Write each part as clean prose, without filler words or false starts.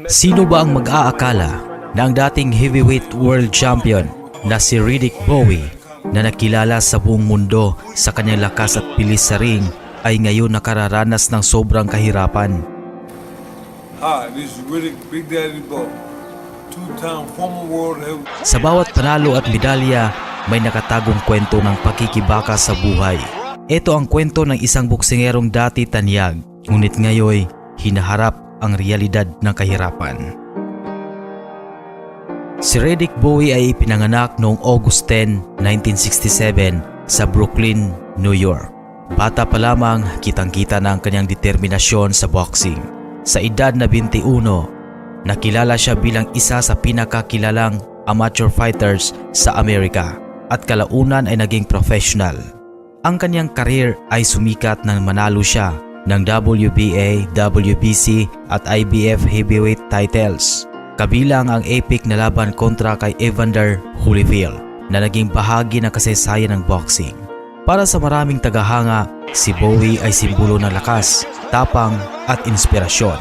Sino ba ang mag-aakala na ang dating heavyweight world champion na si Riddick Bowe na nakilala sa buong mundo sa kanyang lakas at bilis sa ring ay ngayon nakararanas ng sobrang kahirapan? Hi, this is Riddick Big Daddy Bowe, two-time former world heavyweight. Sa bawat panalo at medalya, may nakatagong kwento ng pakikibaka sa buhay. Ito ang kwento ng isang boksingerong dati tanyag, ngunit ngayon hinaharap ang realidad ng kahirapan. Si Riddick Bowe ay ipinanganak noong August 10, 1967 sa Brooklyn, New York. Bata pa lamang, kitang-kita na ang kanyang determinasyon sa boxing. Sa edad na 21, nakilala siya bilang isa sa pinakakilalang amateur fighters sa Amerika at kalaunan ay naging professional. Ang kanyang career ay sumikat nang manalo siya ng WBA, WBC at IBF heavyweight titles. Kabilang ang epic na laban kontra kay Evander Holyfield na naging bahagi ng kasaysayan ng boxing. Para sa maraming tagahanga, si Bowe ay simbolo ng lakas, tapang at inspirasyon.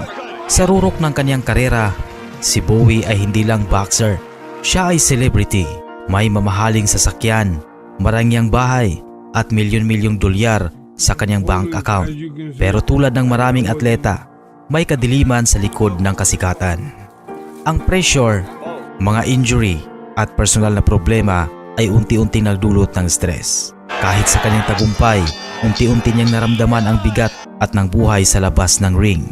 Sa rurok ng kanyang karera, si Bowe ay hindi lang boxer. Siya ay celebrity, may mamahaling sasakyan, marangyang bahay at milyon-milyong dolyar sa kanyang bank account. Pero tulad ng maraming atleta, may kadiliman sa likod ng kasikatan. Ang pressure, mga injury at personal na problema ay unti-unting nagdulot ng stress. Kahit sa kanyang tagumpay, unti-unti niyang naramdaman ang bigat at ng buhay sa labas ng ring.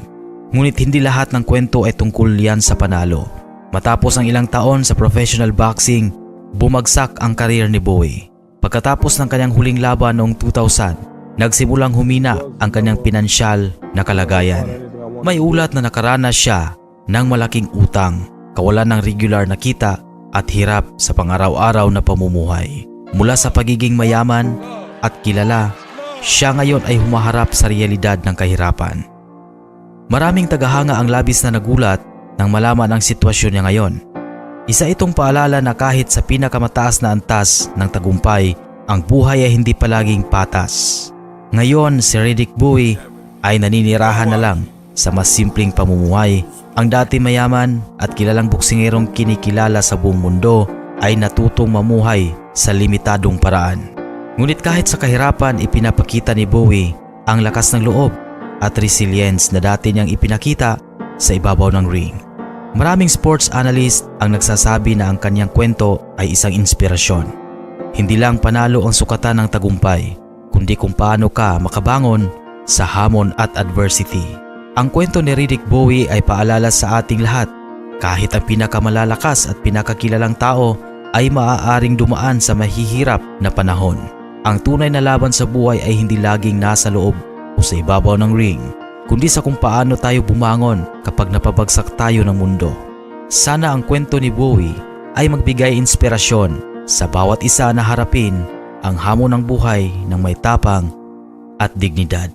Ngunit hindi lahat ng kwento ay tungkol yan sa panalo. Matapos ang ilang taon sa professional boxing, bumagsak ang karir ni Bowe. Pagkatapos ng kanyang huling laban noong 2000, nagsimulang humina ang kanyang pinansyal na kalagayan. May ulat na nakaranas siya ng malaking utang, kawalan ng regular na kita at hirap sa pang-araw-araw na pamumuhay. Mula sa pagiging mayaman at kilala, siya ngayon ay humaharap sa realidad ng kahirapan. Maraming tagahanga ang labis na nagulat nang malaman ang sitwasyon niya ngayon. Isa itong paalala na kahit sa pinakamataas na antas ng tagumpay, ang buhay ay hindi palaging patas. Ngayon, si Riddick Bowe ay naninirahan na lang sa mas simpleng pamumuhay. Ang dati mayaman at kilalang boksingerong kinikilala sa buong mundo ay natutong mamuhay sa limitadong paraan. Ngunit kahit sa kahirapan, ipinapakita ni Bowe ang lakas ng loob at resilience na dati niyang ipinakita sa ibabaw ng ring. Maraming sports analyst ang nagsasabi na ang kanyang kwento ay isang inspirasyon. Hindi lang panalo ang sukatan ng tagumpay, kundi kung paano ka makabangon sa hamon at adversity. Ang kwento ni Riddick Bowe ay paalala sa ating lahat, kahit ang pinakamalalakas at pinakakilalang tao ay maaaring dumaan sa mahihirap na panahon. Ang tunay na laban sa buhay ay hindi laging nasa loob o sa ibabaw ng ring, kundi sa kung paano tayo bumangon kapag napabagsak tayo ng mundo. Sana ang kwento ni Bowe ay magbigay inspirasyon sa bawat isa na harapin ang hamon ng buhay ng may tapang at dignidad.